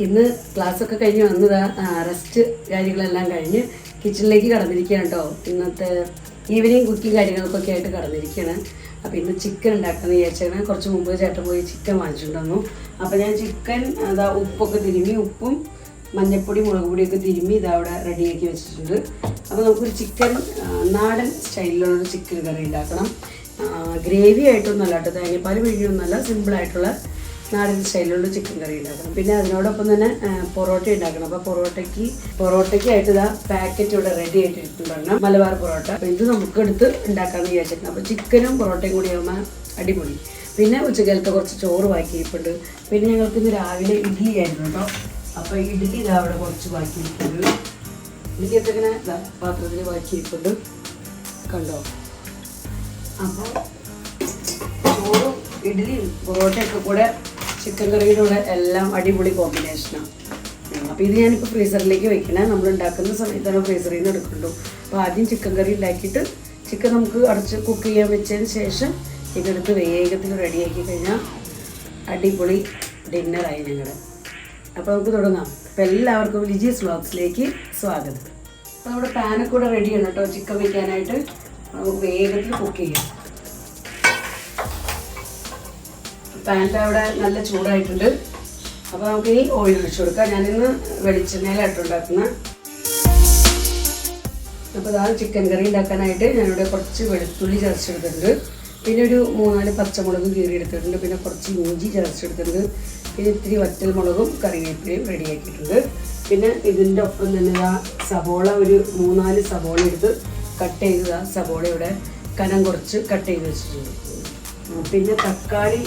ഇന്ന് ക്ലാസ്സൊക്കെ കഴിഞ്ഞ് വന്നതാ, റെസ്റ്റ് കാര്യങ്ങളെല്ലാം കഴിഞ്ഞ് കിച്ചണിലേക്ക് കടന്നിരിക്കുകയാണ് കേട്ടോ. ഇന്നത്തെ ഈവനിങ് കുക്കിംഗ് കാര്യങ്ങൾക്കൊക്കെ ആയിട്ട് കടന്നിരിക്കുകയാണ്. അപ്പോൾ ഇന്ന് ചിക്കൻ ഉണ്ടാക്കാമെന്ന് വിചാരിച്ചാണ്. കുറച്ച് മുമ്പ് ചേട്ടൻ പോയി ചിക്കൻ വാങ്ങിച്ചിട്ടുണ്ടായിരുന്നു. അപ്പോൾ ഞാൻ ചിക്കൻ അതാ ഉപ്പൊക്കെ തിരുമ്മി, ഉപ്പും മഞ്ഞൾപ്പൊടി മുളക് പൊടിയൊക്കെ തിരുമ്മി ഇതാ അവിടെ റെഡിയാക്കി വെച്ചിട്ടുണ്ട്. അപ്പോൾ നമുക്കൊരു ചിക്കൻ നാടൻ സ്റ്റൈലിലുള്ളൊരു ചിക്കൻ കറി ഉണ്ടാക്കണം. ഗ്രേവി ആയിട്ടൊന്നുമല്ല കേട്ടോ, തേങ്ങാപ്പാൽ പിഴിഞ്ഞൊന്നുമല്ല, സിമ്പിളായിട്ടുള്ള നാടൻ സ്റ്റൈലിലുള്ള ചിക്കൻ കറി ഉണ്ടാക്കണം. പിന്നെ അതിനോടൊപ്പം തന്നെ പൊറോട്ട ഉണ്ടാക്കണം. അപ്പോൾ പൊറോട്ടയ്ക്കായിട്ട് ഇതാ പാക്കറ്റ് ഇവിടെ റെഡി ആയിട്ടിരിക്കുന്നുണ്ട്, മലബാർ പൊറോട്ട. അപ്പോൾ ഇത് നമുക്ക് എടുത്ത് ഉണ്ടാക്കാമെന്ന് വിചാരിച്ചിട്ടുണ്ട്. അപ്പോൾ ചിക്കനും പൊറോട്ടയും കൂടി ആകുമ്പോൾ അടിപൊളി. പിന്നെ ഉച്ചക്കാലത്ത് കുറച്ച് ചോറ് ബാക്കിയിരിപ്പുണ്ട്. പിന്നെ ഞങ്ങൾക്ക് ഇന്ന് രാവിലെ ഇഡ്ഡലി ആയിരുന്നു കേട്ടോ. അപ്പോൾ ഇഡ്ഡലി ഇതാ അവിടെ കുറച്ച് ബാക്കിയിരിപ്പുണ്ട്. ഇഡ്ഡലിയൊക്കെ ഇങ്ങനെ പാത്രത്തിൽ ബാക്കിയിരിപ്പുണ്ട്, കണ്ടോ. അപ്പോൾ ചോറും ഇഡ്ഡലിയും പൊറോട്ടയൊക്കെ കൂടെ ചിക്കൻ കറിയുടെ കൂടെ എല്ലാം അടിപൊളി കോമ്പിനേഷനാണ്. അപ്പോൾ ഇത് ഞാനിപ്പോൾ ഫ്രീസറിലേക്ക് വെക്കണേ. നമ്മൾ ഉണ്ടാക്കുന്ന സമയത്താണ് ഫ്രീസറിൽ നിന്ന് എടുക്കുന്നുള്ളൂ. അപ്പോൾ ആദ്യം ചിക്കൻ കറി ഉണ്ടാക്കിയിട്ട് ചിക്കൻ നമുക്ക് അടച്ച് കുക്ക് ചെയ്യാൻ വെച്ചതിന് ശേഷം ഇതെടുത്ത് വേഗത്തിൽ റെഡിയാക്കി കഴിഞ്ഞാൽ അടിപൊളി ഡിന്നറായി ഞങ്ങളുടെ. അപ്പോൾ നമുക്ക് തുടങ്ങാം. അപ്പോൾ എല്ലാവർക്കും ലിജീസ് വ്ളോഗ്സിലേക്ക് സ്വാഗതം. അപ്പോൾ നമ്മുടെ പാനൊക്കെ കൂടെ റെഡിയാണ് കേട്ടോ ചിക്കൻ വയ്ക്കാനായിട്ട്. നമുക്ക് വേഗത്തിൽ കുക്ക് ചെയ്യാം. പാനിൻ്റെ അവിടെ നല്ല ചൂടായിട്ടുണ്ട്. അപ്പോൾ നമുക്ക് ഇനി ഓയിൽ ഒഴിച്ചു കൊടുക്കാം. ഞാനിന്ന് വെളിച്ചെണ്ണയിലായിട്ട് ഉണ്ടാക്കുന്നത്. അപ്പോൾ അതാണ് ചിക്കൻ കറി ഉണ്ടാക്കാനായിട്ട് ഞാനിവിടെ കുറച്ച് വെളുത്തുള്ളി ചതച്ചെടുത്തിട്ടുണ്ട്. പിന്നെ ഒരു 3-4 പച്ചമുളക് കീറി എടുത്തിട്ടുണ്ട്. പിന്നെ കുറച്ച് ഇഞ്ചി ചതച്ചെടുത്തിട്ടുണ്ട്. പിന്നെ ഇത്തിരി വറ്റൽ മുളകും കറിവേപ്പിലയും റെഡിയാക്കിയിട്ടുണ്ട്. പിന്നെ ഇതിൻ്റെ ഒപ്പം തന്നെ സവോള ഒരു 3-4 സവോള എടുത്ത് കട്ട് ചെയ്ത് സവോള ഇവിടെ കനം കുറച്ച് കട്ട് ചെയ്ത് വെച്ചിട്ടുണ്ട്. പിന്നെ തക്കാളി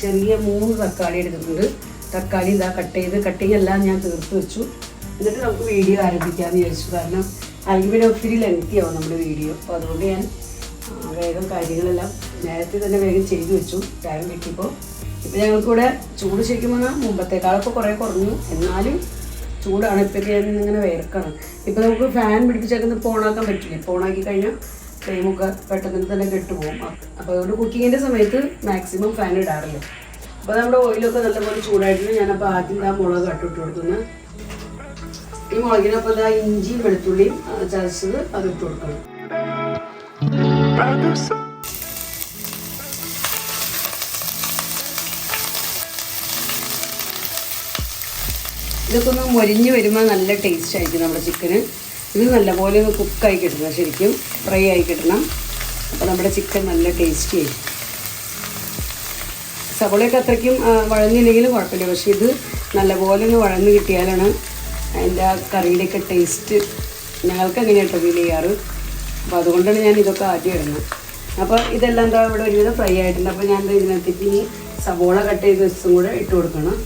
ചെറിയ 3 തക്കാളി എടുത്തിട്ടുണ്ട്. തക്കാളി ഇതാ കട്ടിങ് എല്ലാം ഞാൻ തീർത്ത് വെച്ചു. എന്നിട്ട് നമുക്ക് വീഡിയോ ആരംഭിക്കാമെന്ന് വിചാരിച്ചു. കാരണം അല്ലെങ്കിൽ പിന്നെ ഒത്തിരി ലെങ്തി ആവും നമ്മുടെ വീഡിയോ. അപ്പോൾ അതുകൊണ്ട് ഞാൻ വേഗം കാര്യങ്ങളെല്ലാം നേരത്തെ തന്നെ വേഗം ചെയ്തു വെച്ചു. ടൈം കിട്ടിയപ്പോൾ ഇപ്പോൾ ഞങ്ങൾക്കിവിടെ ചൂട് ശരിക്കും പറഞ്ഞാൽ മുമ്പത്തേക്കാളൊക്കെ കുറേ കുറഞ്ഞു. എന്നാലും ചൂടാണ്. ഇപ്പോഴത്തെ ഞാൻ ഇങ്ങനെ വേർക്കണം. ഇപ്പോൾ നമുക്ക് ഫാൻ പിടിപ്പിച്ചേക്കുന്നത് ഇപ്പോൾ ഓണാക്കാൻ പറ്റില്ല. ഇപ്പോൾ ഓണാക്കി കഴിഞ്ഞാൽ ഫ്ലെയിമൊക്കെ പെട്ടെന്ന് തന്നെ കെട്ടുപോകും. അപ്പോൾ അതുകൊണ്ട് കുക്കിങ്ങിൻ്റെ സമയത്ത് മാക്സിമം ഫാൻ ഇടാറില്ല. അപ്പോൾ നമ്മുടെ ഓയിലൊക്കെ നല്ലപോലെ ചൂടായിട്ടുണ്ട്. ഞാനപ്പോൾ ആദ്യം മുളക് ഇട്ട് കൊടുക്കുന്നത്. ഈ മുളകിനപ്പോൾ ഇഞ്ചിയും വെളുത്തുള്ളിയും ചതച്ചത് അത് ഇട്ട് കൊടുക്കണം. ഇതൊക്കെ ഒന്ന് മൊരിഞ്ഞ് വരുമ്പോൾ നല്ല ടേസ്റ്റ് ആയിരിക്കും നമ്മുടെ ചിക്കന്. ഇത് നല്ലപോലെ ഒന്ന് കുക്കായി കിട്ടണം, ശരിക്കും ഫ്രൈ ആയി കിട്ടണം. അപ്പോൾ നമ്മുടെ ചിക്കൻ നല്ല ടേസ്റ്റി ആയിരിക്കും. സവോളയൊക്കെ അത്രയ്ക്കും വഴങ്ങില്ലെങ്കിലും കുഴപ്പമില്ല. പക്ഷേ ഇത് നല്ലപോലെ ഒന്ന് വഴന്ന് കിട്ടിയാലാണ് അതിൻ്റെ കറിയുടെയൊക്കെ ടേസ്റ്റ് ഞങ്ങൾക്ക് അങ്ങനെയാട്ടോ ഫീൽ ചെയ്യാറ്. അപ്പോൾ അതുകൊണ്ടാണ് ഞാൻ ഇതൊക്കെ ആദ്യം ഇടുന്നത്. അപ്പോൾ ഇതെല്ലാം എന്താ ഇവിടെ ഒരുവിധം ഫ്രൈ ആയിട്ടുണ്ട്. അപ്പോൾ ഞാൻ ഇതിനകത്തേക്ക് ഇനി സവോള കട്ട് ചെയ്ത് വെച്ചും കൂടെ ഇട്ട് കൊടുക്കണം.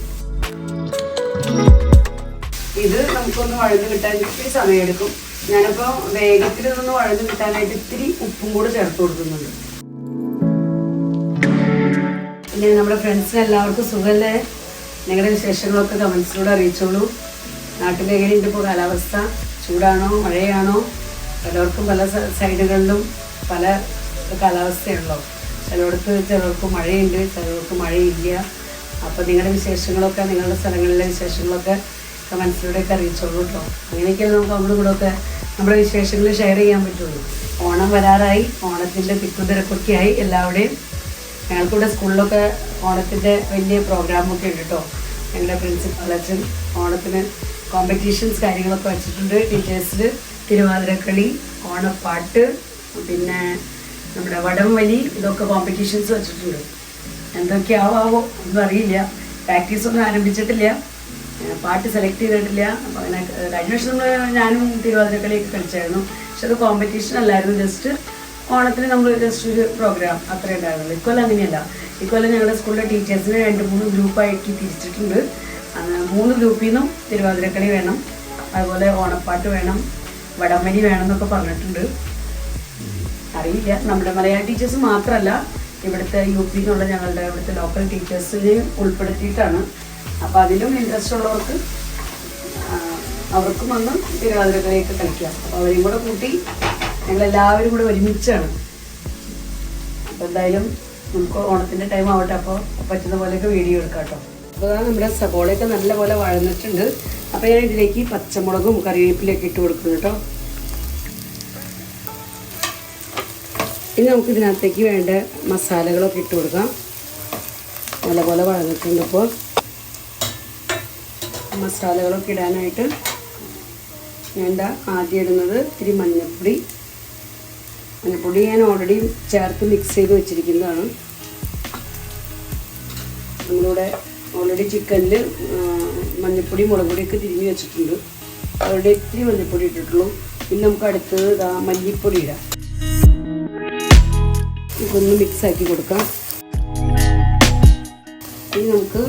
ഇത് നമുക്കൊന്ന് വഴന്ന് കിട്ടാൻ ഇത്തിരി സമയമെടുക്കും. ഞാനിപ്പോൾ വേഗത്തിൽ ഇതൊന്ന് വഴന്ന് കിട്ടാനായിട്ട് ഇത്തിരി ഉപ്പും കൂടെ ചേർത്ത് കൊടുക്കുന്നുണ്ട്. പിന്നെ നമ്മുടെ ഫ്രണ്ട്സിന് എല്ലാവർക്കും സുഖമല്ലേ? നിങ്ങളുടെ വിശേഷങ്ങളൊക്കെ കമൻസിലൂടെ അറിയിച്ചോളൂ. നാട്ടിലെങ്ങനെയുണ്ട് ഇപ്പോൾ കാലാവസ്ഥ? ചൂടാണോ മഴയാണോ? പലർക്കും പല സൈഡുകളിലും പല കാലാവസ്ഥയാണല്ലോ. ചിലർക്ക് മഴയുണ്ട്, ചിലർക്ക് മഴയില്ല. അപ്പോൾ നിങ്ങളുടെ വിശേഷങ്ങളൊക്കെ, നിങ്ങളുടെ സ്ഥലങ്ങളിലെ വിശേഷങ്ങളൊക്കെ കമൻസിലൂടെയൊക്കെ അറിയിച്ചോളൂ കേട്ടോ. അങ്ങനെയൊക്കെയാണ് നമുക്ക് നമ്മുടെ കൂടെയൊക്കെ നമ്മുടെ വിശേഷങ്ങൾ ഷെയർ ചെയ്യാൻ പറ്റുള്ളൂ. ഓണം വരാറായി, ഓണത്തിൻ്റെ തിക്കും തിരക്കൊക്കെ ആയി എല്ലാവരുടെയും. ഞങ്ങൾക്കിവിടെ സ്കൂളിലൊക്കെ ഓണത്തിൻ്റെ വലിയ പ്രോഗ്രാമൊക്കെ ഉണ്ട് കേട്ടോ. ഞങ്ങളുടെ പ്രിൻസിപ്പൽ അച്ഛൻ ഓണത്തിന് കോമ്പറ്റീഷൻസ് കാര്യങ്ങളൊക്കെ വെച്ചിട്ടുണ്ട്. ടീച്ചേഴ്സിൽ തിരുവാതിരക്കളി, ഓണപ്പാട്ട്, പിന്നെ നമ്മുടെ വടംവലി, ഇതൊക്കെ കോമ്പറ്റീഷൻസ് വെച്ചിട്ടുണ്ട്. എന്തൊക്കെയാവോ ഒന്നും അറിയില്ല. പ്രാക്ടീസൊന്നും ആരംഭിച്ചിട്ടില്ല, പാട്ട് സെലക്ട് ചെയ്തിട്ടില്ല. അപ്പോൾ അങ്ങനെ കഴിഞ്ഞ വർഷം ഞാനും തിരുവാതിരക്കളിയൊക്കെ കളിച്ചായിരുന്നു. പക്ഷെ അത് കോമ്പറ്റീഷൻ അല്ലായിരുന്നു, ജസ്റ്റ് ഓണത്തിന് നമ്മൾ ജസ്റ്റ് ഒരു പ്രോഗ്രാം അത്രേ ഉണ്ടായിരുന്നുള്ളൂ. ഇക്കൊല്ലം അങ്ങനെയല്ല. ഇക്കൊല്ലം ഞങ്ങളുടെ സ്കൂളിലെ ടീച്ചേഴ്സിനെ 2-3 ഗ്രൂപ്പാക്കി തിരിച്ചിട്ടുണ്ട്. 3 ഗ്രൂപ്പിൽ നിന്നും തിരുവാതിരക്കളി വേണം, അതുപോലെ ഓണപ്പാട്ട് വേണം, വടംവലി വേണം എന്നൊക്കെ പറഞ്ഞിട്ടുണ്ട്. അറിയില്ല, നമ്മുടെ മലയാളം ടീച്ചേഴ്സ് മാത്രമല്ല, ഇവിടുത്തെ UP എന്നുള്ള ഞങ്ങളുടെ ഇവിടുത്തെ ലോക്കൽ ടീച്ചേഴ്സിനെയും ഉൾപ്പെടുത്തിയിട്ടാണ്. അപ്പോൾ അതിലും ഇൻട്രസ്റ്റ് ഉള്ളവർക്ക് അവർക്കും വന്ന് തിരുവാതിരക്കളിയൊക്കെ കളിക്കാം. അപ്പോൾ അവരെയും കൂടെ കൂട്ടി ഞങ്ങളെല്ലാവരും കൂടെ ഒരുമിച്ചാണ്. അപ്പോൾ എന്തായാലും നമുക്ക് ഓണത്തിൻ്റെ ടൈം ആവട്ടെ. അപ്പോൾ പറ്റുന്ന പോലെയൊക്കെ വീഡിയോ എടുക്കാം കേട്ടോ. അപ്പോൾ നമ്മുടെ സബോളയൊക്കെ നല്ലപോലെ വഴന്നിട്ടുണ്ട്. അപ്പോൾ ഞാൻ ഇതിലേക്ക് പച്ചമുളകും കറിവേപ്പിലൊക്കെ ഇട്ട് കൊടുക്കുന്നു കേട്ടോ. ഇനി നമുക്ക് ഇതിനകത്തേക്ക് വേണ്ട മസാലകളൊക്കെ ഇട്ട് കൊടുക്കാം. നല്ലപോലെ വഴന്നിട്ടുണ്ട്. ഇപ്പോൾ മസാലകളൊക്കെ ഇടാനായിട്ട് ഞാൻ ആദ്യം ഇടുന്നത് ഇത്തിരി മഞ്ഞൾപ്പൊടി ഞാൻ ഓൾറെഡി ചേർത്ത് മിക്സ് ചെയ്ത് വെച്ചിരിക്കുന്നതാണ്. നമ്മളിവിടെ ഓൾറെഡി ചിക്കനിൽ മഞ്ഞൾപ്പൊടി മുളക് പൊടിയൊക്കെ തിരിഞ്ഞ് വെച്ചിട്ടുണ്ട്. അവിടെ ഇത്തിരി മഞ്ഞൾപ്പൊടി ഇട്ടിട്ടുള്ളൂ. പിന്നെ നമുക്ക് അടുത്തത് മല്ലിപ്പൊടി ഇടാം. ഇതൊന്ന് മിക്സാക്കി കൊടുക്കാം. ഇനി നമുക്ക്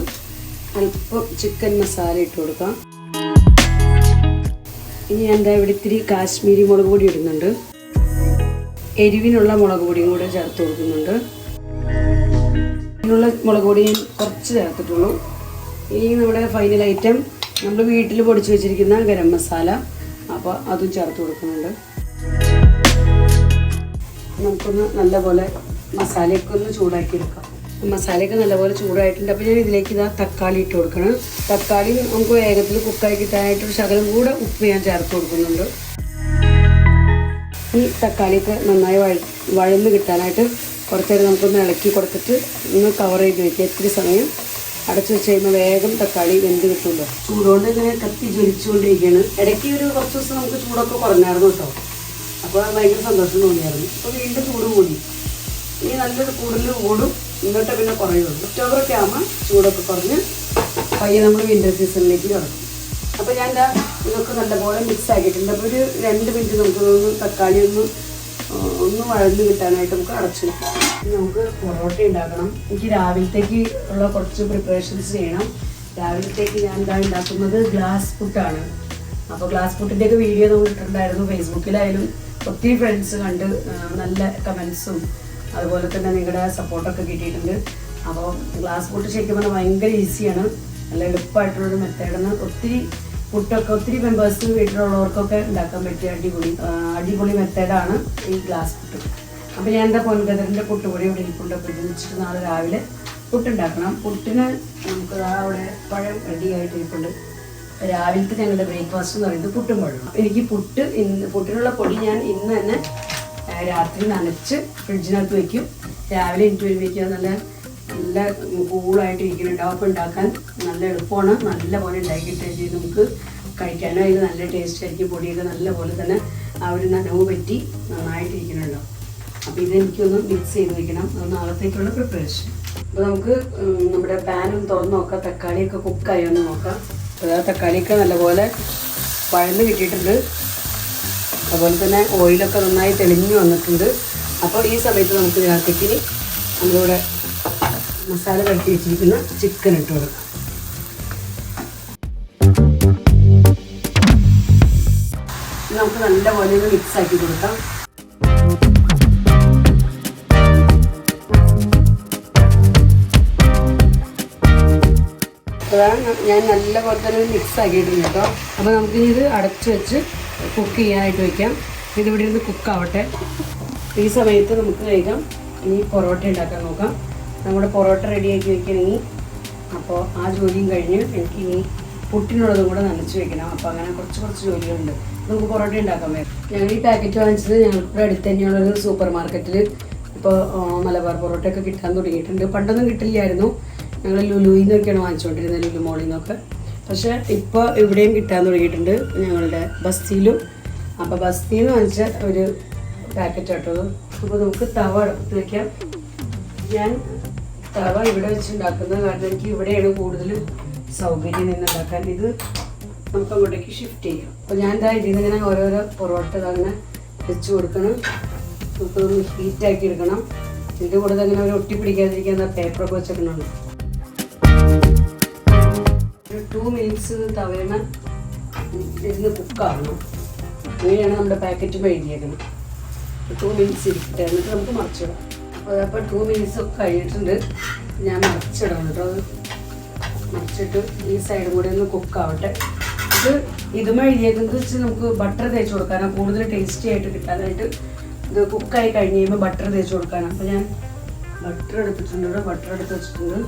അല്പം ചിക്കൻ മസാല ഇട്ട് കൊടുക്കാം. ഇനി ഞാൻ ഇവിടെ ഇത്തിരി കാശ്മീരി മുളക് പൊടി ഇടുന്നുണ്ട്. എരിവിനുള്ള മുളക് പൊടിയും കൂടെ ചേർത്ത് കൊടുക്കുന്നുണ്ട്. ഇതിനുള്ള മുളക് പൊടി ഞാൻ കുറച്ച് ചേർത്തിട്ടുള്ളൂ. ഇനി നമ്മുടെ ഫൈനൽ ഐറ്റം നമ്മൾ വീട്ടിൽ പൊടിച്ച് വെച്ചിരിക്കുന്ന ഗരം മസാല, അപ്പോൾ അതും ചേർത്ത് കൊടുക്കുന്നുണ്ട്. നമുക്കൊന്ന് നല്ലപോലെ മസാലയൊക്കെ ഒന്ന് ചൂടാക്കി എടുക്കാം. മസാലയൊക്കെ നല്ലപോലെ ചൂടായിട്ടുണ്ട്. അപ്പോൾ ഞാൻ ഇതിലേക്ക് തക്കാളി ഇട്ട് കൊടുക്കണം. തക്കാളി നമുക്ക് വേഗത്തിൽ കുക്കായി കിട്ടാനായിട്ടൊരു ശകലം കൂടെ ഉപ്പ് ഞാൻ ചേർത്ത് കൊടുക്കുന്നുണ്ട്. ഈ തക്കാളിയൊക്കെ നന്നായി വഴന്ന് കിട്ടാനായിട്ട് കുറച്ചേരം നമുക്കൊന്ന് ഇളക്കി കൊടുത്തിട്ട് ഒന്ന് കവർ ചെയ്ത് വയ്ക്കുക. ഇത്തിരി സമയം അടച്ചു വെച്ച് കഴിയുമ്പോൾ വേഗം തക്കാളി വെന്ത് കിട്ടുമല്ലോ. ചൂടുകൊണ്ട് ഇങ്ങനെ കത്തി ജ്വലിച്ചുകൊണ്ടിരിക്കുകയാണ്. ഇടയ്ക്ക് കുറച്ച് ദിവസം നമുക്ക് ചൂടൊക്കെ കുറഞ്ഞായിരുന്നു കേട്ടോ. അപ്പോൾ ഭയങ്കര സന്തോഷം തോന്നിയായിരുന്നു. അപ്പോൾ വീണ്ടും ചൂട് കൂടി. ഇനി നല്ലൊരു കൂടുതൽ കൂടും, എന്നിട്ട് പിന്നെ കുറയുള്ളൂ. ഒക്ടോബറൊക്കെ ആകുമ്പോൾ ചൂടൊക്കെ കുറഞ്ഞ് പയ്യെ നമ്മൾ വിൻ്റർ സീസണിലേക്ക് കിടക്കും. അപ്പോൾ ഞാൻ ഇതൊക്കെ നല്ലപോലെ മിക്സ് ആക്കിയിട്ടുണ്ട്. അപ്പോൾ ഒരു 2 മിനിറ്റ് നമുക്ക് തക്കാളി ഒന്ന് വഴന്ന് കിട്ടാനായിട്ട് നമുക്ക് അടച്ചു വെക്കാം. നമുക്ക് പൊറോട്ട ഉണ്ടാക്കണം. എനിക്ക് രാവിലത്തേക്ക് ഉള്ള കുറച്ച് പ്രിപ്പറേഷൻസ് ചെയ്യണം. രാവിലത്തേക്ക് ഞാൻ ഉണ്ടാക്കുന്നത് ഗ്ലാസ് പുട്ടാണ്. അപ്പോൾ ഗ്ലാസ് പുട്ടിൻ്റെയൊക്കെ വീഡിയോ നമ്മൾ ഇട്ടിട്ടുണ്ടായിരുന്നു. ഫേസ്ബുക്കിലായാലും ഒത്തിരി ഫ്രണ്ട്സ് കണ്ട് നല്ല കമൻസും അതുപോലെ തന്നെ നിങ്ങളുടെ സപ്പോർട്ടൊക്കെ കിട്ടിയിട്ടുണ്ട്. അപ്പോൾ ഗ്ലാസ് പുട്ട് ശരിക്കും പറഞ്ഞാൽ ഭയങ്കര ഈസിയാണ്. നല്ല എളുപ്പമായിട്ടുള്ളൊരു മെത്തേഡാണ്. ഒത്തിരി മെമ്പേഴ്സ് വീട്ടിലുള്ളവർക്കൊക്കെ ഉണ്ടാക്കാൻ പറ്റിയ അടിപൊളി മെത്തേഡാണ് ഈ ഗ്ലാസ് പുട്ട്. അപ്പോൾ ഞാൻ പൊൻകതിറിൻ്റെ പുട്ടുപൊടി ഇവിടെ ഇരിപ്പുണ്ട്. ഫ്രിഡ്ജിൽ വെച്ചിട്ട് നാളെ രാവിലെ പുട്ടുണ്ടാക്കണം. പുട്ടിന് നമുക്ക് അവിടെ പഴം റെഡി ആയിട്ട് ഇരിപ്പുണ്ട്. രാവിലത്തെ ഞങ്ങളുടെ ബ്രേക്ക്ഫാസ്റ്റ് എന്ന് പറയുന്നത് പുട്ടും പഴം. എനിക്ക് പുട്ടിനുള്ള പൊടി ഞാൻ ഇന്ന് തന്നെ രാത്രി നനച്ച് ഫ്രിഡ്ജിനകത്ത് വയ്ക്കും. രാവിലെ എനിക്ക് വരുമ്പോഴേക്കും നല്ല കൂളായിട്ട് ഇരിക്കുന്നുണ്ടാവും. അപ്പോൾ ഉണ്ടാക്കാൻ നല്ല എളുപ്പമാണ്. നല്ല പോലെ ഉണ്ടാക്കിയിട്ട് നമുക്ക് കഴിക്കാനോ അതിൽ നല്ല ടേസ്റ്റ് ആയിരിക്കും. പൊടിയൊക്കെ നല്ല പോലെ തന്നെ ആ ഒരു നനവ് പറ്റി നന്നായിട്ട് ഇരിക്കുന്നുണ്ടാവും. അപ്പോൾ ഇതെനിക്കൊന്ന് മിക്സ് ചെയ്ത് വയ്ക്കണം. അത് നാളത്തേക്കുള്ള പ്രിപ്പറേഷൻ. അപ്പോൾ നമുക്ക് നമ്മുടെ പാനും തുറന്ന് നോക്കാം. തക്കാളിയൊക്കെ കുക്കായി ഒന്ന് നോക്കാം. തക്കാളിയൊക്കെ നല്ലപോലെ വഴന്ന് കിട്ടിയിട്ടുണ്ട്. അതുപോലെ തന്നെ ഓയിലൊക്കെ നന്നായി തെളിഞ്ഞു വന്നിട്ടുണ്ട്. അപ്പോൾ ഈ സമയത്ത് നമുക്ക് ഇതിനകത്തേക്ക് നമ്മളിവിടെ മസാല കടത്തി വെച്ചിരിക്കുന്ന ചിക്കൻ ഇട്ട് കൊടുക്കാം. നമുക്ക് നല്ലപോലെ ഒന്ന് മിക്സ് ആക്കി കൊടുക്കാം. ഞാൻ നല്ലപോലെ തന്നെ മിക്സ് ആക്കിയിട്ടുണ്ട് കേട്ടോ. അപ്പോൾ നമുക്കിനി ഇത് അടച്ചു വെച്ച് കുക്ക് ചെയ്യാനായിട്ട് വയ്ക്കാം. ഇതിവിടെ ഇരുന്ന് കുക്കാവട്ടെ. ഈ സമയത്ത് നമുക്ക് വേഗം ഇനി പൊറോട്ട ഉണ്ടാക്കാൻ നോക്കാം. നമ്മുടെ പൊറോട്ട റെഡിയാക്കി വെക്കണമെങ്കിൽ അപ്പോൾ ആ ജോലിയും കഴിഞ്ഞ് എനിക്ക് ഇനി പുട്ടിനുള്ളതും കൂടെ നനച്ച് വെക്കണം. അപ്പോൾ അങ്ങനെ കുറച്ച് ജോലികളുണ്ട്. നമുക്ക് പൊറോട്ട ഉണ്ടാക്കാൻ വേണം. ഞങ്ങൾ ഈ പാക്കറ്റ് വാങ്ങിച്ചത് ഞങ്ങൾക്ക് അടുത്ത് തന്നെയുള്ളൊരു സൂപ്പർ മാർക്കറ്റിൽ ഇപ്പോൾ മലബാർ പൊറോട്ടയൊക്കെ കിട്ടാൻ തുടങ്ങിയിട്ടുണ്ട്. പണ്ടൊന്നും കിട്ടില്ലായിരുന്നു. ഞങ്ങൾ ലുലുവിൽ നിന്നൊക്കെയാണ് വാങ്ങിച്ചുകൊണ്ടിരുന്നത്, ലുലു മോളിൽ നിന്നൊക്കെ. പക്ഷേ ഇപ്പോൾ ഇവിടെയും കിട്ടാൻ തുടങ്ങിയിട്ടുണ്ട് ഞങ്ങളുടെ ബസ്തിയിലും. അപ്പോൾ ബസ്തിയിൽ നിന്ന് വാങ്ങിച്ച ഒരു പാക്കറ്റ് ആട്ടോ. അപ്പോൾ നമുക്ക് തവ അടുപ്പത്ത് വയ്ക്കാം. ഞാൻ തവ ഇവിടെ വെച്ചുണ്ടാക്കുന്നത് കാരണം എനിക്ക് ഇവിടെയാണ് കൂടുതൽ സൗകര്യം നിന്നുണ്ടാക്കാൻ. ഇത് നമുക്ക് അങ്ങോട്ടേക്ക് ഷിഫ്റ്റ് ചെയ്യാം. അപ്പോൾ ഞാൻ ഇതിങ്ങനെ ഓരോരോ പൊറോട്ട അങ്ങനെ വെച്ച് കൊടുക്കണം. നമുക്കൊന്ന് ഹീറ്റാക്കി എടുക്കണം. ഇതിൻ്റെ കൂടെ അങ്ങനെ ഒരു ഒട്ടി പിടിക്കാതിരിക്കാൻ പേപ്പറൊക്കെ വെച്ചേക്കണുണ്ട്. ഒരു 2 മിനിറ്റ്സ് തവേമ ഇരുന്ന് കുക്കാവണം. അങ്ങനെയാണ് നമ്മുടെ പാക്കറ്റ് എഴുതിയേക്കണം. 2 മിനിറ്റ്സ് ഇരിക്കട്ടെ, എന്നിട്ട് നമുക്ക് മറിച്ചിടാം. അപ്പോൾ 2 മിനിറ്റ്സ് ഒക്കെ കഴിഞ്ഞിട്ടുണ്ട്. ഞാൻ മറിച്ചിടണം കേട്ടോ. അത് മറിച്ചിട്ട് ഈ സൈഡും കൂടെ ഒന്ന് കുക്കാവട്ടെ. ഇതുമേ എഴുതിയേക്കുന്നത് വെച്ച് നമുക്ക് ബട്ടർ തേച്ച് കൊടുക്കാനാണ് കൂടുതൽ ടേസ്റ്റി ആയിട്ട് കിട്ടാനായിട്ട്. ഇത് കുക്കായി കഴിഞ്ഞ് കഴിയുമ്പോൾ ബട്ടർ തേച്ച് കൊടുക്കാനാണ്. അപ്പോൾ ഞാൻ ബട്ടർ എടുത്തിട്ടുണ്ട്. ഇവിടെ ബട്ടർ എടുത്ത് വെച്ചിട്ടുണ്ട്.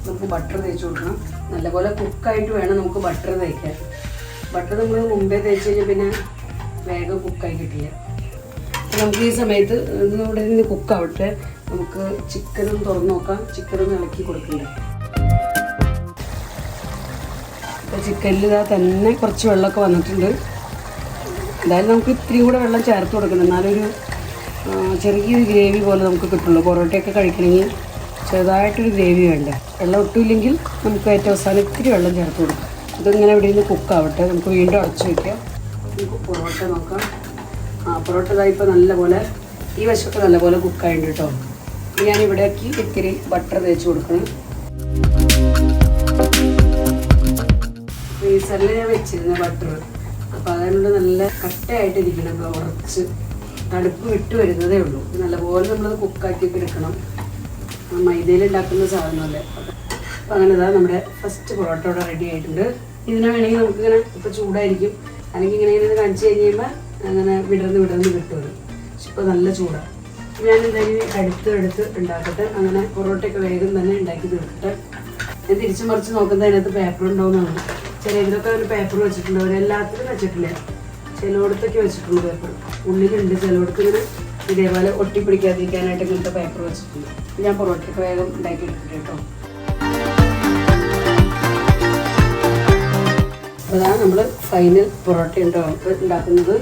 നമുക്ക് ബട്ടർ തേച്ച് കൊടുക്കണം. നല്ലപോലെ കുക്കായിട്ട് വേണം നമുക്ക് ബട്ടർ തേക്കാൻ. ബട്ടർ നമ്മൾ മുമ്പേ തേച്ച് കഴിഞ്ഞാൽ പിന്നെ വേഗം കുക്കായി കിട്ടില്ല. നമുക്ക് ഈ സമയത്ത് ഇവിടെ നിന്ന് കുക്കാവട്ടെ. നമുക്ക് ചിക്കനും തുറന്ന് നോക്കാം. ചിക്കനും ഇളക്കി കൊടുക്കണ്ടേ. അപ്പോൾ ചിക്കനിൽ ഇതാ തന്നെ കുറച്ച് വെള്ളമൊക്കെ വന്നിട്ടുണ്ട്. എന്തായാലും നമുക്ക് ഇത്തിരി കൂടെ വെള്ളം ചേർത്ത് കൊടുക്കണം. എന്നാലൊരു ചെറിയൊരു ഗ്രേവി പോലെ നമുക്ക് കിട്ടുള്ളൂ. പൊറോട്ടയൊക്കെ കഴിക്കണമെങ്കിൽ ചെറുതായിട്ടൊരു ഗ്രേവി വേണ്ട. വെള്ളം ഒട്ടുമില്ലെങ്കിൽ നമുക്ക് ഏറ്റവും അവസാനം ഇത്തിരി വെള്ളം ചേർത്ത് കൊടുക്കാം. ഇതിങ്ങനെ ഇവിടെ നിന്ന് കുക്കാവട്ടെ. നമുക്ക് വീണ്ടും അടച്ചു വയ്ക്കാം. നമുക്ക് പൊറോട്ട നോക്കാം. പൊറോട്ട ഇതാ ഇപ്പോൾ നല്ലപോലെ ഈ വശമൊക്കെ നല്ലപോലെ കുക്കായിട്ടുണ്ട് കേട്ടോ. ഞാൻ ഇവിടേക്ക് ഇത്തിരി ബട്ടർ തേച്ച് കൊടുക്കണം. ഫ്രീസറിൽ ഞാൻ വെച്ചിരുന്ന ബട്ടർ, അപ്പോൾ അതുകൊണ്ട് നല്ല കട്ടയായിട്ടിരിക്കണം. ഉറച്ച് തടുപ്പ് വിട്ട് വരുന്നതേ ഉള്ളൂ. നല്ലപോലെ നമ്മളത് കുക്കാക്കിയൊക്കെ എടുക്കണം. മൈദയിൽ ഉണ്ടാക്കുന്ന സാധനമല്ലേ. അപ്പോൾ അങ്ങനെ ഇതാ നമ്മുടെ ഫസ്റ്റ് പൊറോട്ട ഇവിടെ റെഡി ആയിട്ടുണ്ട്. ഇതിനെ വേണമെങ്കിൽ നമുക്കിങ്ങനെ ഇപ്പോൾ ചൂടായിരിക്കും, അല്ലെങ്കിൽ ഇങ്ങനെ കാണിച്ച് കഴിഞ്ഞ് കഴിയുമ്പോൾ അങ്ങനെ വിടർന്ന് കിട്ടുമല്ലോ. പക്ഷെ ഇപ്പോൾ നല്ല ചൂടാണ്. ഞാൻ എന്തായാലും എടുത്ത് ഉണ്ടാക്കട്ടെ. അങ്ങനെ പൊറോട്ടയൊക്കെ വേഗം തന്നെ ഉണ്ടാക്കി തീർക്കട്ടെ. ഞാൻ തിരിച്ചു മറിച്ച് നോക്കുന്നത് അതിനകത്ത് പേപ്പർ ഉണ്ടോയെന്നാണ്. ചിലതൊക്കെ ഒരു പേപ്പർ വെച്ചിട്ടുണ്ട്, അവരെല്ലാത്തിലും വെച്ചിട്ടില്ല. ചിലയിടത്തൊക്കെ വെച്ചിട്ടുണ്ട് പേപ്പർ. ഉള്ളിലുണ്ട് ചിലയിടത്ത് ഇങ്ങനെ ഇതേപോലെ ഒട്ടിപ്പിടിക്കാതിരിക്കാനായിട്ട് ഇങ്ങനത്തെ പേപ്പർ വെച്ചിട്ടുണ്ട്. ഞാൻ പൊറോട്ടയൊക്കെ വേഗം ഉണ്ടാക്കി എടുക്കട്ടെ കേട്ടോ. അപ്പോൾ അതാണ് നമ്മൾ ഫൈനൽ പൊറോട്ട ഉണ്ടോ ഉണ്ടാക്കുന്നത്.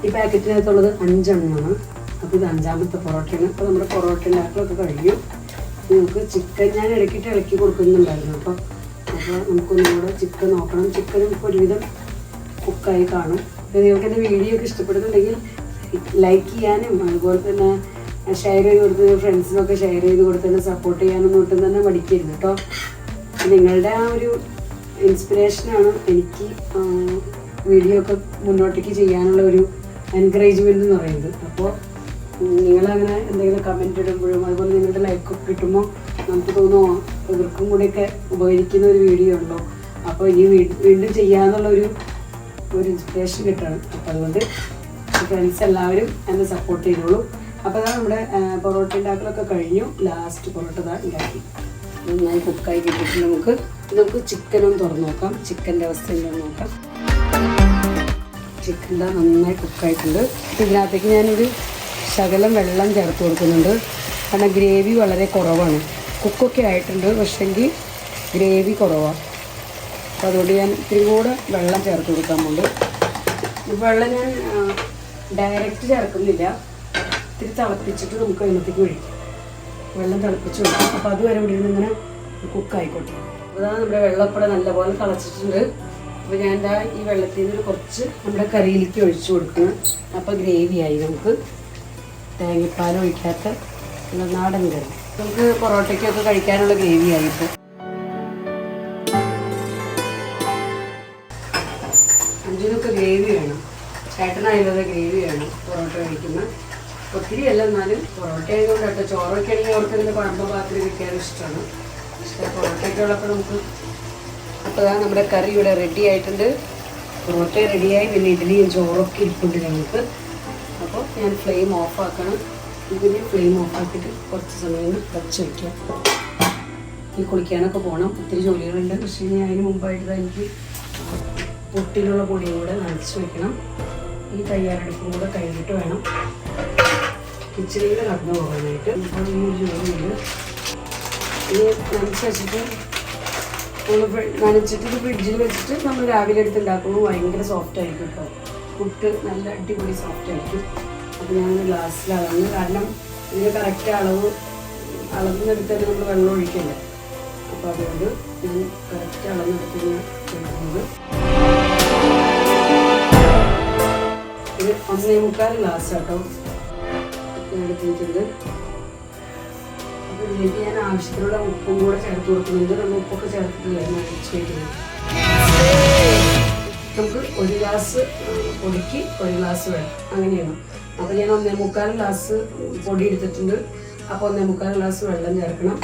ഈ പാക്കറ്റിനകത്തുള്ളത് 5 എണ്ണമാണ്. അപ്പോൾ ഇത് 5ാമത്തെ പൊറോട്ടയാണ്. അപ്പോൾ നമ്മുടെ പൊറോട്ട ഉണ്ടാക്കലൊക്കെ കഴിഞ്ഞു. നമുക്ക് ചിക്കൻ ഞാൻ ഇളക്കി കൊടുക്കുന്നുണ്ടായിരുന്നു. അപ്പോൾ നമുക്കൊന്നുകൂടെ ചിക്കൻ നോക്കണം. ചിക്കനും ഇപ്പോൾ ഒരുവിധം കുക്കായി കാണും. നിങ്ങൾക്ക് എൻ്റെ വീഡിയോ ഒക്കെ ഇഷ്ടപ്പെടുന്നുണ്ടെങ്കിൽ ലൈക്ക് ചെയ്യാനും അതുപോലെ തന്നെ ഷെയർ ചെയ്ത് കൊടുത്ത് ഫ്രണ്ട്സിനൊക്കെ ഷെയർ ചെയ്ത് കൊടുത്ത് തന്നെ സപ്പോർട്ട് ചെയ്യാനൊന്നും ഒട്ടും തന്നെ മടിക്കരുത് കേട്ടോ. നിങ്ങളുടെ ആ ഒരു ഇൻസ്പിറേഷനാണ് എനിക്ക് വീഡിയോ ഒക്കെ മുന്നോട്ടേക്ക് ചെയ്യാനുള്ള ഒരു എൻകറേജ്മെൻ്റ് എന്ന് പറയുന്നത്. അപ്പോൾ നിങ്ങളങ്ങനെ എന്തെങ്കിലും കമൻറ്റ് ഇടുമ്പോഴും അതുപോലെ നിങ്ങളുടെ ലൈക്കൊക്കെ കിട്ടുമ്പോൾ നമുക്ക് തോന്നുമോ ഇവർക്കും കൂടെയൊക്കെ ഉപകരിക്കുന്ന ഒരു വീഡിയോ ഉണ്ടോ, അപ്പോൾ ഇനി വീണ്ടും ചെയ്യാമെന്നുള്ള ഒരു ഇൻസ്പിറേഷൻ കിട്ടണം. അപ്പോൾ അതുകൊണ്ട് ഫ്രണ്ട്സ് എല്ലാവരും എന്നെ സപ്പോർട്ട് ചെയ്തോളൂ. അപ്പോൾ അതാണ് നമ്മുടെ പൊറോട്ട ഉണ്ടാക്കലൊക്കെ കഴിഞ്ഞു. ലാസ്റ്റ് പൊറോട്ട ഉണ്ടാക്കി നന്നായി കുക്കായി കിട്ടിയിട്ടുണ്ട്. നമുക്ക് ചിക്കനും തുറന്ന് നോക്കാം. ചിക്കൻ്റെ അവസ്ഥ എന്താണെന്ന് നോക്കാം. ചിക്കൻ നന്നായി കുക്കായിട്ടുണ്ട്. ഇതിനകത്തേക്ക് ഞാനൊരു ശകലം വെള്ളം ചേർത്ത് കൊടുക്കുന്നുണ്ട്. കാരണം ഗ്രേവി വളരെ കുറവാണ്. കുക്കൊക്കെ ആയിട്ടുണ്ട്, പക്ഷെങ്കിൽ ഗ്രേവി കുറവാണ്. അപ്പോൾ അതുകൊണ്ട് ഞാൻ ഇത്തിരി കൂടെ വെള്ളം ചേർത്ത് കൊടുക്കാൻ പോകുന്നുണ്ട്. വെള്ളം ഞാൻ ഡയറക്റ്റ് ചേർക്കുന്നില്ല. ഇത്തിരി തിളപ്പിച്ചിട്ട് നമുക്ക് അതിനകത്തേക്ക് ഒഴിക്കും. വെള്ളം തിളപ്പിച്ച് കൊടുക്കും. അപ്പോൾ അതുവരെ ഇവിടെ നിന്ന് ഇങ്ങനെ കുക്കായിക്കോട്ടെ. അപ്പോൾ അതാണ് നമ്മുടെ വെള്ളം ഇവിടെ നല്ലപോലെ തിളച്ചിട്ടുണ്ട്. അപ്പോൾ ഞാൻ ഈ വെള്ളത്തിൽ നിന്ന് കുറച്ച് നമ്മുടെ കറിയിലേക്ക് ഒഴിച്ചു കൊടുക്കണം. അപ്പോൾ ഗ്രേവിയായി. നമുക്ക് തേങ്ങാപ്പാൽ ഒഴിക്കാത്ത നാടൻ കറി നമുക്ക് പൊറോട്ടയ്ക്കൊക്കെ കഴിക്കാനുള്ള ഗ്രേവിയായി. ഇപ്പോൾ അഞ്ചിനൊക്കെ ഗ്രേവി വേണം. ചേട്ടനായതുപോലെ ഗ്രേവി വേണം പൊറോട്ട കഴിക്കുന്നത്. ഒത്തിരി അല്ല, എന്നാലും പൊറോട്ട ആയതുകൊണ്ട് കേട്ടോ. ചോറൊക്കെ ആണെങ്കിൽ അവർക്ക് ഇതിൻ്റെ കുഴമ്പ പാത്രം കിട്ടിയാലും ഇഷ്ടമാണ്. പക്ഷേ പൊറോട്ടയൊക്കെ ഉള്ളപ്പോൾ നമുക്ക്. അപ്പോൾ അതാണ് നമ്മുടെ കറി ഇവിടെ റെഡി ആയിട്ടുണ്ട്. പൊറോട്ട റെഡിയായി. പിന്നെ ഇഡ്ഡലിയും ചോറൊക്കെ ഇരിപ്പുണ്ട് ഞങ്ങൾക്ക്. അപ്പോൾ ഞാൻ ഫ്ലെയിം ഓഫാക്കണം. ഇതിന് ഫ്ലെയിം ഓഫാക്കിയിട്ട് കുറച്ച് സമയം വച്ച് വയ്ക്കാം. ഈ കുളിക്കാനൊക്കെ പോകണം. ഒത്തിരി ജോലികളുണ്ട്. പക്ഷേ ഇനി അതിന് മുമ്പായിട്ട് എനിക്ക് പൊട്ടിലുള്ള പൊടിയും കൂടെ നനച്ച് വയ്ക്കണം. ഈ തയ്യാറെടുപ്പും കൂടെ കഴിഞ്ഞിട്ട് വേണം കിച്ചണിയിൽ കടന്നു പോകാനായിട്ട്. ഇപ്പോൾ ഈ ജോലിയുണ്ട്. ഇത് നനച്ച് വെച്ചിട്ട് ഇത് ഫ്രിഡ്ജിൽ വെച്ചിട്ട് നമ്മൾ രാവിലെ എടുത്ത് ഉണ്ടാക്കുമ്പോൾ ഭയങ്കര സോഫ്റ്റ് ആയിരിക്കും കേട്ടോ. പുട്ട് നല്ല അടിപൊളി സോഫ്റ്റ് ആയിരിക്കും. അപ്പോൾ ഞാൻ ഗ്ലാസ്സിൽ അളന്ന്, കാരണം ഇതിന് കറക്റ്റ് അളന്നെടുത്ത് തന്നെ നമ്മൾ വെള്ളം ഒഴിക്കില്ല. അപ്പോൾ അതുകൊണ്ട് ഞാൻ കറക്റ്റ് അളന്നെടുത്ത് ഞാൻ എടുക്കുന്നത്. ഇത് 1.25 ഗ്ലാസ് കേട്ടോ എടുത്തിട്ടുണ്ട്. അപ്പോൾ ഇതിലേക്ക് ഞാൻ ആവശ്യത്തിനുള്ള ഉപ്പും കൂടെ ചേർത്ത് കൊടുക്കുന്നുണ്ട്. നമ്മൾ ഉപ്പൊക്കെ ചേർത്തിട്ടില്ല നനച്ച് വയ്ക്കുന്നത്. നമുക്ക് 1 ഗ്ലാസ് പൊടിക്ക് 1 ഗ്ലാസ് വെള്ളം, അങ്ങനെയാണ്. അപ്പോൾ ഞാൻ 1.25 ഗ്ലാസ് പൊടി എടുത്തിട്ടുണ്ട്. അപ്പോൾ 1.25 ഗ്ലാസ് വെള്ളം ചേർക്കണം.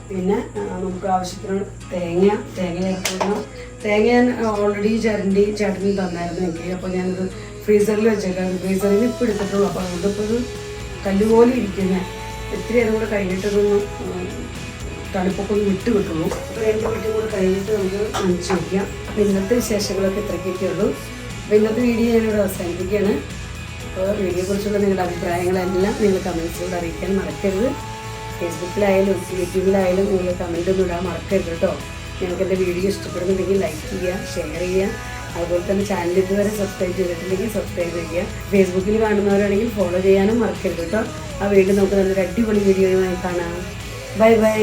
പിന്നെ നമുക്ക് ആവശ്യത്തിന് തേങ്ങ ചേർക്കണം. തേങ്ങ ഞാൻ ഓൾറെഡി ചേട്ടന് തന്നായിരുന്നു എനിക്ക്. അപ്പോൾ ഞാനത് ഫ്രീസറിൽ വെച്ചേക്കാം. ഫ്രീസറിൽ ഇപ്പോൾ എടുത്തിട്ടുള്ളൂ. അപ്പോൾ അതുകൊണ്ട് ഇപ്പോൾ ഇത് കല്ലുപോലെ ഇരിക്കുന്നത്. ഇത്തിരി അതും കൂടെ കഴിഞ്ഞിട്ടതൊന്ന് തണുപ്പൊക്കെ ഒന്ന് വിട്ട് കിട്ടുള്ളൂ. അപ്പോൾ 2 മിനിറ്റും കൂടെ കഴിഞ്ഞിട്ട് നമുക്ക് നനച്ച് വയ്ക്കാം. അപ്പോൾ ഇന്നത്തെ വിശേഷങ്ങളൊക്കെ ഇത്രയ്ക്കൊക്കെ ഉള്ളൂ. അപ്പോൾ ഇന്നത്തെ വീഡിയോ ഞാനിവിടെ അവസാനിപ്പിക്കുകയാണ്. അപ്പോൾ വീഡിയോയെക്കുറിച്ചുള്ള നിങ്ങളുടെ അഭിപ്രായങ്ങളെല്ലാം നിങ്ങൾ കമൻസിലൂടെ അറിയിക്കാൻ മറക്കരുത്. ഫേസ്ബുക്കിലായാലും യൂട്യൂബിലായാലും നിങ്ങൾ കമൻ്റ് ഒന്നും ഇടാൻ മറക്കരുത് കേട്ടോ. നിങ്ങൾക്ക് എൻ്റെ വീഡിയോ ഇഷ്ടപ്പെടുന്നുണ്ടെങ്കിൽ ലൈക്ക് ചെയ്യുക, ഷെയർ ചെയ്യുക. അതുപോലെ തന്നെ ചാനൽ ഇതുവരെ സബ്സ്ക്രൈബ് ചെയ്തിട്ടില്ലെങ്കിൽ സബ്സ്ക്രൈബ് ചെയ്യുക. ഫേസ്ബുക്കിൽ കാണുന്നവരാണെങ്കിൽ ഫോളോ ചെയ്യാനും മറക്കരുത് കേട്ടോ. ആ വീണ്ടും നമുക്ക് നല്ലൊരു അടിപൊളി വീഡിയോയുമായി കാണാം. Bye bye.